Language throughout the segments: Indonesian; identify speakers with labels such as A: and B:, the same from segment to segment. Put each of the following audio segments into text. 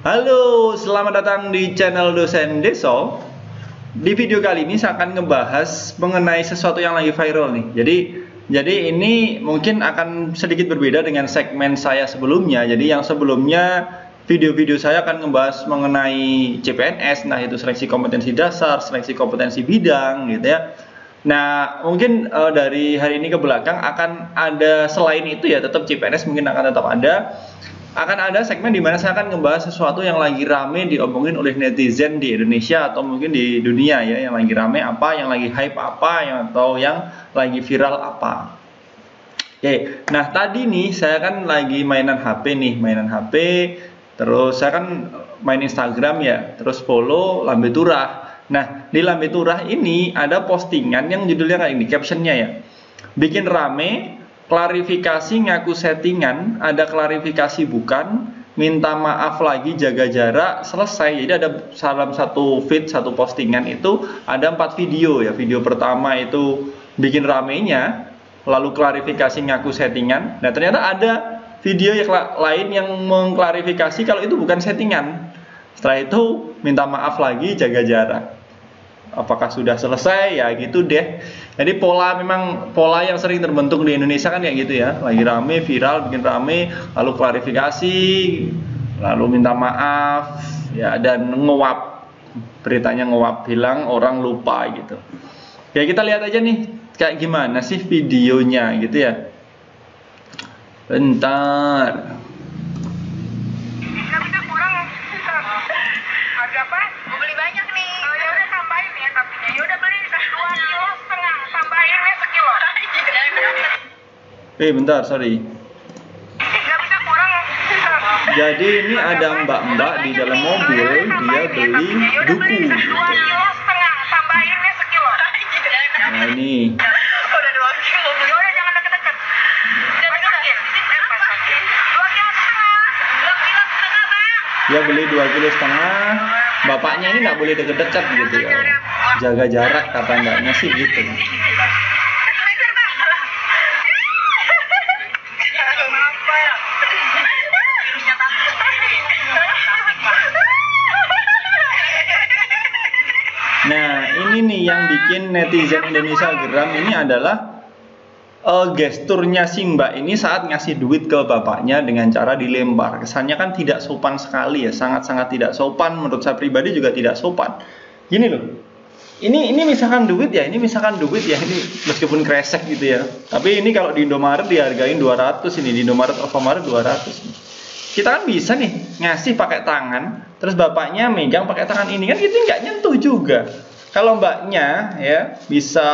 A: Halo, selamat datang di channel Dosen Deso. Di video kali ini saya akan ngebahas mengenai sesuatu yang lagi viral nih. Jadi ini mungkin akan sedikit berbeda dengan segmen saya sebelumnya. Jadi yang sebelumnya video-video saya akan ngebahas mengenai CPNS, nah itu seleksi kompetensi dasar, seleksi kompetensi bidang gitu ya. Nah, mungkin dari hari ini ke belakang akan ada selain itu ya, tetap CPNS mungkin akan tetap ada. Akan ada segmen di mana saya akan ngebahas sesuatu yang lagi rame diomongin oleh netizen di Indonesia atau mungkin di dunia ya, yang lagi rame apa, yang lagi hype apa, atau yang lagi viral apa. Oke, nah tadi nih saya kan lagi mainan HP nih, terus saya kan main Instagram ya, terus follow Lambe Turah. Nah, di Lambe Turah ini ada postingan yang judulnya kayak ini, captionnya ya, bikin rame, klarifikasi ngaku settingan, ada klarifikasi bukan, minta maaf lagi jaga jarak, selesai. Jadi ada dalam satu feed, satu postingan itu ada 4 video ya. Video pertama itu bikin ramenya, lalu klarifikasi ngaku settingan. Nah ternyata ada video yang lain yang mengklarifikasi kalau itu bukan settingan. Setelah itu minta maaf lagi jaga jarak. Apakah sudah selesai ya gitu deh. Jadi memang pola yang sering terbentuk di Indonesia kan kayak gitu ya, lagi rame viral bikin rame, lalu klarifikasi, lalu minta maaf ya, dan nguap, beritanya nguap, bilang orang lupa gitu ya. Kita lihat aja nih kayak gimana sih videonya gitu ya. Bentar. Bentar, sorry. Jadi ini ada mbak-mbak di dalam mobil, dia beli duku. Nah ini. Dia beli 2,5 kg. Bapaknya ini nggak boleh deket-deket gitu ya. Jaga jarak kata mbaknya sih gitu. Nah ini nih yang bikin netizen Indonesia geram ini adalah gesturnya si mbak ini saat ngasih duit ke bapaknya dengan cara dilempar. Kesannya kan tidak sopan sekali ya, sangat-sangat tidak sopan. Menurut saya pribadi juga tidak sopan. Gini loh, ini misalkan duit ya, ini meskipun kresek gitu ya. Tapi ini kalau di Indomaret dihargain 200, ini di Indomaret Alfamart 200. Kita kan bisa nih ngasih pakai tangan, terus bapaknya megang pakai tangan ini kan, gitu nggak nyentuh juga. Kalau mbaknya ya bisa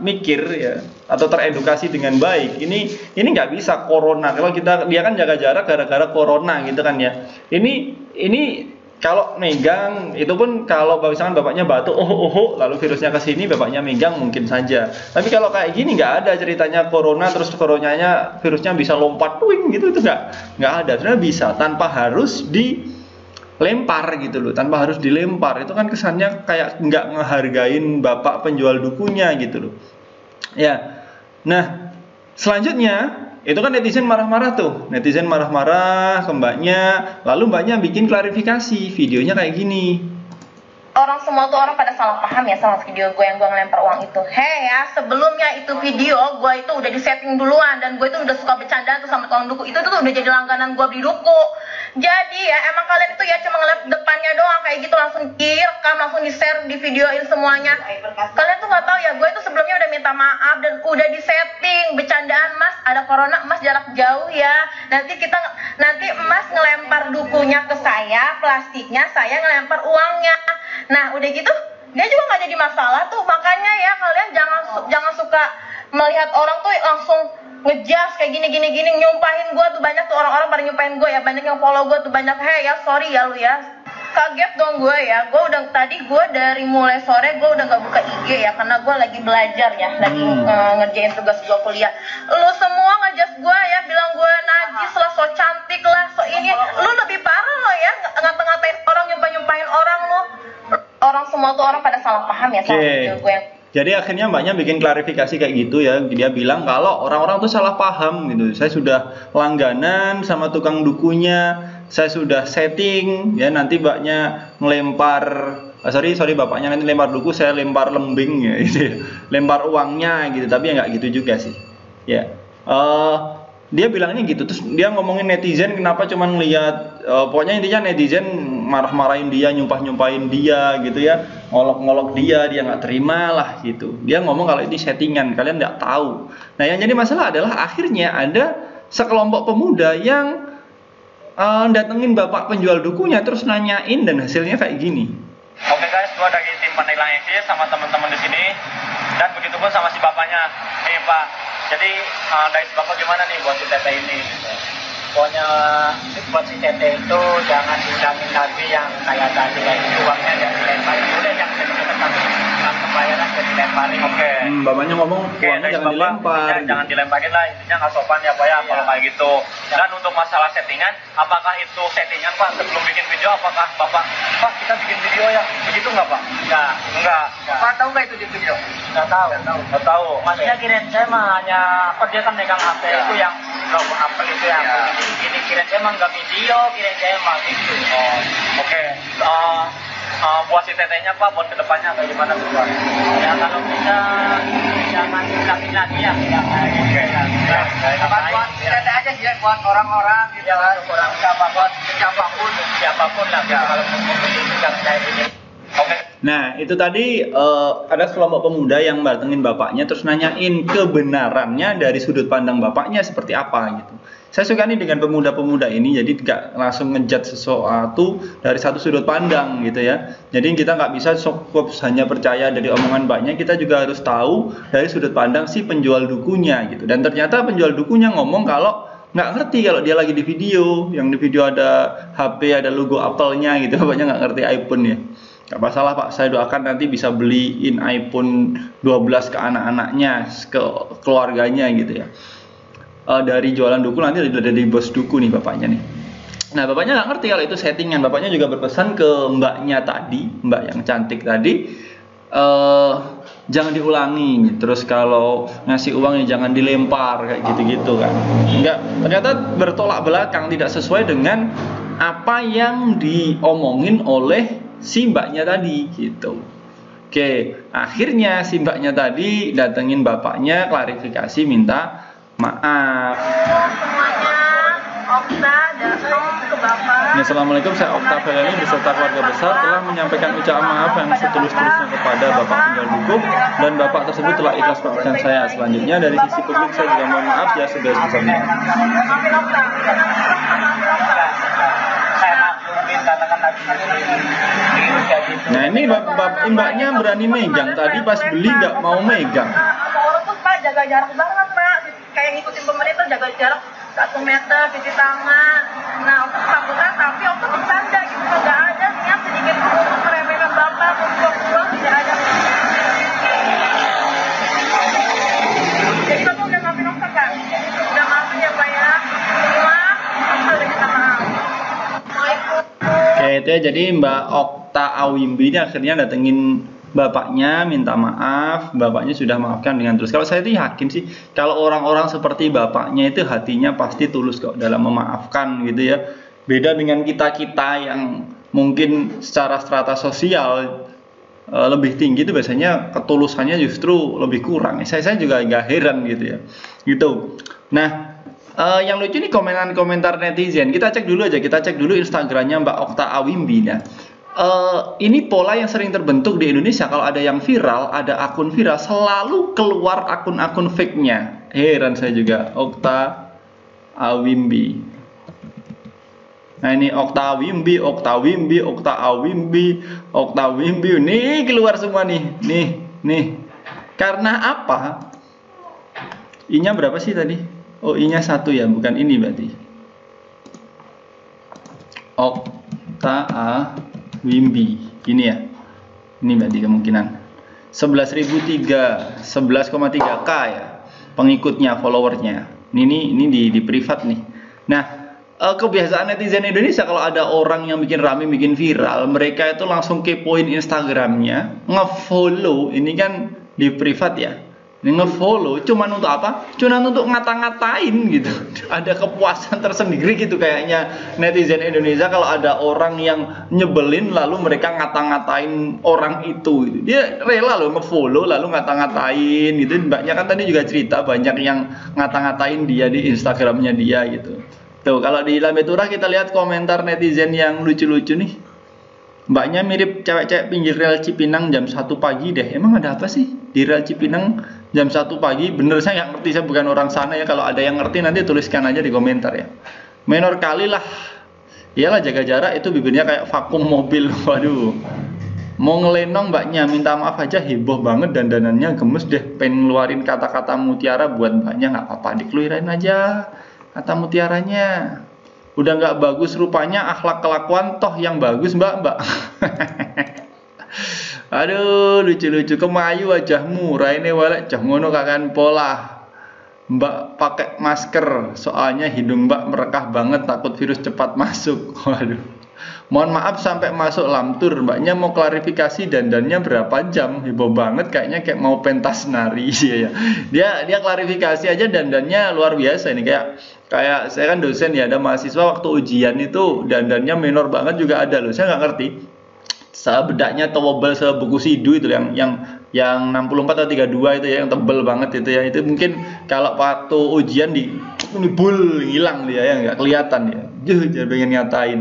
A: mikir ya, atau teredukasi dengan baik, ini nggak bisa corona. Kalau dia kan jaga jarak gara-gara corona gitu kan ya. Ini kalau megang itu pun kalau misalkan bapaknya batuk, lalu virusnya ke sini, bapaknya megang mungkin saja. Tapi kalau kayak gini nggak ada ceritanya corona terus coronanya virusnya bisa lompat twing gitu, itu nggak ada. Sebenarnya bisa tanpa harus dilempar gitu loh, tanpa harus dilempar. Itu kan kesannya kayak nggak ngehargain bapak penjual dukunya gitu loh ya. Nah selanjutnya itu kan netizen marah-marah tuh, netizen marah-marah ke mbaknya, lalu mbaknya bikin klarifikasi, videonya kayak gini.
B: Orang semua tuh orang pada salah paham ya sama video gue yang gue ngelempar uang itu. Hei ya, sebelumnya itu video gue itu udah disetting duluan, dan gue itu udah suka bercanda tuh sama tukang duku. Itu tuh udah jadi langganan gue beli duku. Jadi ya emang kalian itu ya cuma ngeliat depannya doang kayak gitu, langsung direkam, langsung di-share, di videoin semuanya. Kalian tuh nggak tahu ya, gue itu sebelumnya udah minta maaf dan udah disetting bercandaan, Mas ada corona, Mas jarak jauh ya. Nanti Mas ngelempar dukunya ke saya, plastiknya saya ngelempar uangnya. Nah udah gitu dia juga nggak jadi masalah tuh. Makanya ya kalian jangan suka melihat orang tuh langsung ngejas kayak gini nyumpahin gue tuh. Banyak tuh orang-orang pada nyumpahin gue ya, banyak yang follow gue tuh banyak. Hei ya, sorry ya lu ya, kaget dong gue ya. Gue dari mulai sore gue udah gak buka IG ya, karena gue lagi belajar ya, lagi ngerjain tugas gue kuliah. Lu semua ngejas gue ya, bilang gue najis lah, so cantik lah, so ini. Lu lebih parah lo ya, ngata-ngatain orang, nyumpahin orang lu. Orang semua tuh orang pada salah paham ya sama video gue yang.
A: Jadi akhirnya mbaknya bikin klarifikasi kayak gitu ya. Dia bilang kalau orang-orang tuh salah paham gitu. Saya sudah langganan sama tukang dukunya, saya sudah setting ya, nanti mbaknya ngelempar bapaknya nanti lempar duku, saya lempar lembing ya gitu ya. Lempar uangnya gitu, tapi ya nggak gitu juga sih. Ya. Dia bilangnya gitu, terus dia ngomongin netizen kenapa cuman ngeliat, pokoknya intinya netizen marah-marahin dia, nyumpahin dia gitu ya, ngolok-ngolok dia nggak terima lah gitu. Dia ngomong kalau ini settingan, kalian nggak tahu. Nah yang jadi masalah adalah akhirnya ada sekelompok pemuda yang datengin bapak penjual dukunya terus nanyain dan hasilnya kayak gini.
C: Oke guys, gua dari tim Pandailang Eksis sama teman-teman di sini, dan begitu pun sama si bapaknya. Nih Pak, jadi dari si bapak gimana nih buat si Tete ini?
D: Pokoknya buat si Tete itu jangan diulangin lagi yang kayak tadi, kayak uangnya jangan dilemparin, udah jangan dilemparin, tapi pembayaran jangan dilemparin.
C: Oke.
A: Bapaknya ngomong uangnya jangan dilempar.
C: Jangan dilemparin lah, intinya nggak sopan ya Pak ya, kalau kayak gitu. Dan untuk masalah settingan, apakah itu settingan Pak sebelum bikin video? Apakah Bapak, Pak kita bikin video ya? Begitu nggak Pak? Enggak. Pak tahu nggak itu di video?
D: Nggak tahu.
C: Nggak tahu.
D: Maksudnya kirain saya mah hanya dia kan megang HP itu yang logo Apple itu yang ini, kirain saya mah nggak video, kirain saya mah gitu.
C: Oh, oke. Buat si tetenya Pak, buat kedepannya atau gimana tuh Pak?
D: Ya kalau bisa jangan diulangin lagi ya.
C: Buat
D: Tete aja sih buat orang-orang gitu kan, orang siapapun lah gitu. Kalau mau beli itu jangan kayak gini.
C: Oke.
A: Nah itu tadi ada kelompok pemuda yang datengin bapaknya terus nanyain kebenarannya dari sudut pandang bapaknya seperti apa gitu. Saya suka nih dengan pemuda-pemuda ini, jadi nggak langsung ngejat sesuatu dari satu sudut pandang gitu ya. Jadi kita nggak bisa cukup hanya percaya dari omongan mbaknya, kita juga harus tahu dari sudut pandang si penjual dukunya gitu. Dan ternyata penjual dukunya ngomong kalau nggak ngerti kalau dia lagi di video, yang di video ada HP, ada logo Apple-nya gitu, bapaknya nggak ngerti iPhone ya. Gak masalah Pak, saya doakan nanti bisa beliin iPhone 12 ke anak-anaknya, ke keluarganya gitu ya. Dari jualan duku nanti dari bos duku nih bapaknya nih. Nah bapaknya nggak ngerti kalau itu settingan. Bapaknya juga berpesan ke mbaknya tadi, mbak yang cantik tadi, jangan diulangi. Terus kalau ngasih uangnya jangan dilempar kayak gitu-gitu kan. Enggak, ternyata bertolak belakang, tidak sesuai dengan apa yang diomongin oleh si mbaknya tadi gitu. Oke, akhirnya si mbaknya tadi datengin bapaknya, klarifikasi, minta maaf.
B: Semuanya, Okta datang ke bapak.
A: Assalamualaikum, saya Okta Felani beserta keluarga besar telah menyampaikan ucapan maaf yang setulus-tulusnya kepada bapak penjual duku, dan bapak tersebut telah ikhlas memaafkan saya. Selanjutnya dari sisi publik saya juga mohon maaf ya sebesar-besarnya.
B: Maafin Okta.
D: Saya maklumin karena kan tadi
A: Nah ini mbaknya berani megang, tadi pas beli nggak mau megang.
B: Sama orang tuh Pak jaga jarak banget Pak. Kayak ngikutin pemerintah jaga jarak 1 meter, cuci tangan. Nah untuk ketakutan tapi untuk bercanda gitu, nggak ada niat sedikit pun untuk meremehkan bapak, untuk tidak ada. Jadi bapak udah maafin Okta kan? Udah maafin ya Pak ya. Semua Okta udah minta maaf. Assalamualaikum.
A: Oke, itu ya, jadi Mbak Okta Awimbi ini akhirnya datengin bapaknya, minta maaf, bapaknya sudah maafkan dengan tulus. Kalau saya itu yakin sih, kalau orang-orang seperti bapaknya itu hatinya pasti tulus kok dalam memaafkan gitu ya. Beda dengan kita-kita yang mungkin secara strata sosial lebih tinggi itu biasanya ketulusannya justru lebih kurang. Saya juga agak heran gitu ya. Gitu. Nah, yang lucu nih komentar netizen. Kita cek dulu Instagramnya Mbak Okta Awimbi. Nah, ini pola yang sering terbentuk di Indonesia. Kalau ada yang viral, ada akun viral, selalu keluar akun-akun fake-nya. Heran saya juga. Okta Awimbi. Nah ini Okta Awimbi. Nih keluar semua nih. Nih. Karena apa? I-nya berapa sih tadi? Oh I-nya 1 ya, bukan ini berarti. Okta Awimbi, ini ya, ini berarti kemungkinan 11,3k ya pengikutnya, followernya. Ini di privat nih. Nah, kebiasaan netizen Indonesia kalau ada orang yang bikin rame, bikin viral, mereka itu langsung kepoin Instagramnya, ngefollow. Ini kan di privat ya, nge-follow cuman untuk apa? Cuman untuk ngata-ngatain gitu. Ada kepuasan tersendiri gitu kayaknya netizen Indonesia kalau ada orang yang nyebelin lalu mereka ngata-ngatain orang itu gitu. Dia rela loh nge-follow lalu ngata-ngatain gitu. Mbaknya kan tadi juga cerita banyak yang ngata-ngatain dia di Instagramnya dia gitu. Tuh kalau di Lambe Turah kita lihat komentar netizen yang lucu-lucu nih. Mbaknya mirip cewek-cewek pinggir rel Cipinang jam 1 pagi deh. Emang ada apa sih di rel Cipinang jam 1 pagi? Bener, saya nggak ngerti, saya bukan orang sana ya. Kalau ada yang ngerti nanti tuliskan aja di komentar ya. Menor kali lah. Iyalah jaga jarak, itu bibirnya kayak vakum mobil. Waduh. Mau ngelenong mbaknya, minta maaf aja, heboh banget dandanannya, gemes deh. Pengen ngeluarin kata-kata mutiara buat mbaknya, nggak apa-apa, dikeluarin aja kata mutiaranya. Udah nggak bagus rupanya, akhlak kelakuan toh yang bagus mbak. Aduh lucu-lucu, kemayu wajahmu, raine walek cah ngono kakan pola. Mbak pakai masker, soalnya hidung mbak merekah banget, takut virus cepat masuk. Waduh. Mohon maaf sampai masuk lamtur, mbaknya mau klarifikasi dandannya berapa jam, heboh banget kayaknya kayak mau pentas nari ya. Dia klarifikasi aja dandannya luar biasa ini kayak saya kan dosen ya, ada mahasiswa waktu ujian itu dandannya minor banget juga ada loh, saya nggak ngerti. Bedaknya tebal sebuku sidu itu yang 64 atau 32 itu ya, yang tebel banget itu ya, itu mungkin kalau waktu ujian ini bul hilang dia ya, nggak kelihatan ya. Jadi pengen ngatain.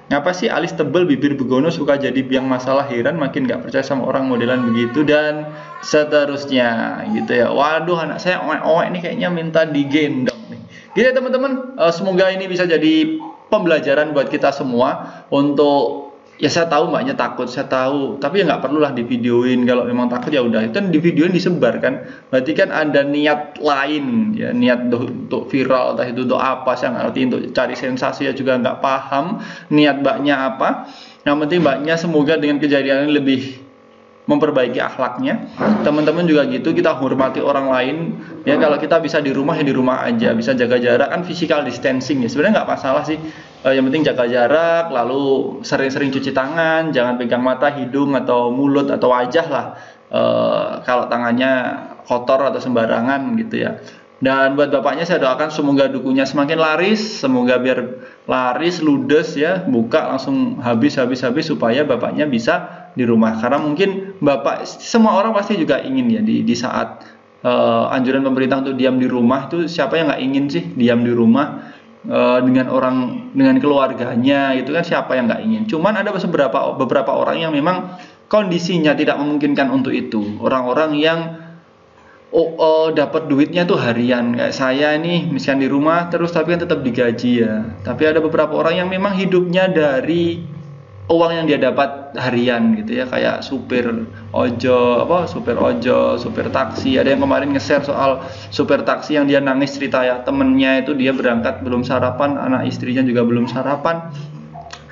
A: Ngapa sih alis tebel bibir begono suka jadi biang masalah, heran makin nggak percaya sama orang modelan begitu dan seterusnya gitu ya. Waduh anak saya owek ini kayaknya minta digendong nih. Gitu ya teman-teman, semoga ini bisa jadi pembelajaran buat kita semua untuk ya saya tahu mbaknya takut, saya tahu, tapi ya nggak perlulah divideoin. Kalau memang takut ya udah, itu divideoin disebar kan, berarti kan ada niat lain ya, niat untuk viral, entah itu untuk apa saya nggak ngerti, untuk cari sensasi ya juga nggak paham niat mbaknya apa. Yang penting mbaknya semoga dengan kejadian ini lebih memperbaiki akhlaknya. Teman-teman juga gitu, kita hormati orang lain ya. Kalau kita bisa di rumah ya di rumah aja, bisa jaga jarak kan, physical distancing ya, sebenarnya nggak masalah sih. Yang penting jaga jarak, lalu sering-sering cuci tangan, jangan pegang mata, hidung atau mulut atau wajah lah kalau tangannya kotor atau sembarangan gitu ya. Dan buat bapaknya saya doakan semoga dukunya semakin laris, semoga biar laris ludes ya, buka langsung habis supaya bapaknya bisa di rumah. Karena mungkin bapak, semua orang pasti juga ingin ya di saat anjuran pemerintah untuk diam di rumah itu, siapa yang nggak ingin sih diam di rumah dengan keluarganya itu kan, siapa yang nggak ingin. Cuman ada beberapa orang yang memang kondisinya tidak memungkinkan untuk itu. Orang-orang yang dapat duitnya tuh harian, kayak saya ini misalnya di rumah terus tapi kan tetap digaji ya. Tapi ada beberapa orang yang memang hidupnya dari uang yang dia dapat harian gitu ya, kayak supir ojol, supir taksi. Ada yang kemarin nge-share soal supir taksi yang dia nangis cerita ya, temennya itu dia berangkat belum sarapan, anak istrinya juga belum sarapan.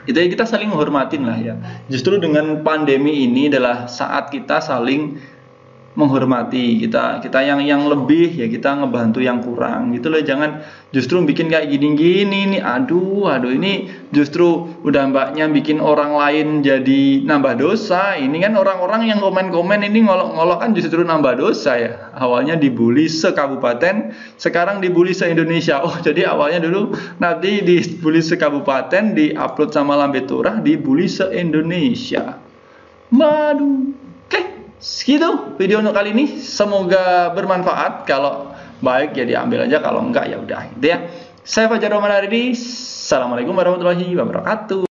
A: Itu ya, kita saling menghormatin lah ya. Justru dengan pandemi ini adalah saat kita saling menghormati, kita yang lebih ya kita ngebantu yang kurang gitu loh. Jangan justru bikin kayak gini-gini nih, aduh ini justru udah mbaknya bikin orang lain jadi nambah dosa. Ini kan orang-orang yang komen-komen ini ngolok-ngolok kan justru nambah dosa ya. Awalnya dibully se-kabupaten, sekarang dibully se-Indonesia. Oh jadi awalnya dulu nanti dibully se-kabupaten, di-upload sama Lambe Turah, dibully se-Indonesia. Waduh. Segitu video untuk kali ini, semoga bermanfaat. Kalau baik ya diambil aja, kalau enggak ya udah gitu ya. Saya Fajar Rahman Aridi, assalamualaikum warahmatullahi wabarakatuh.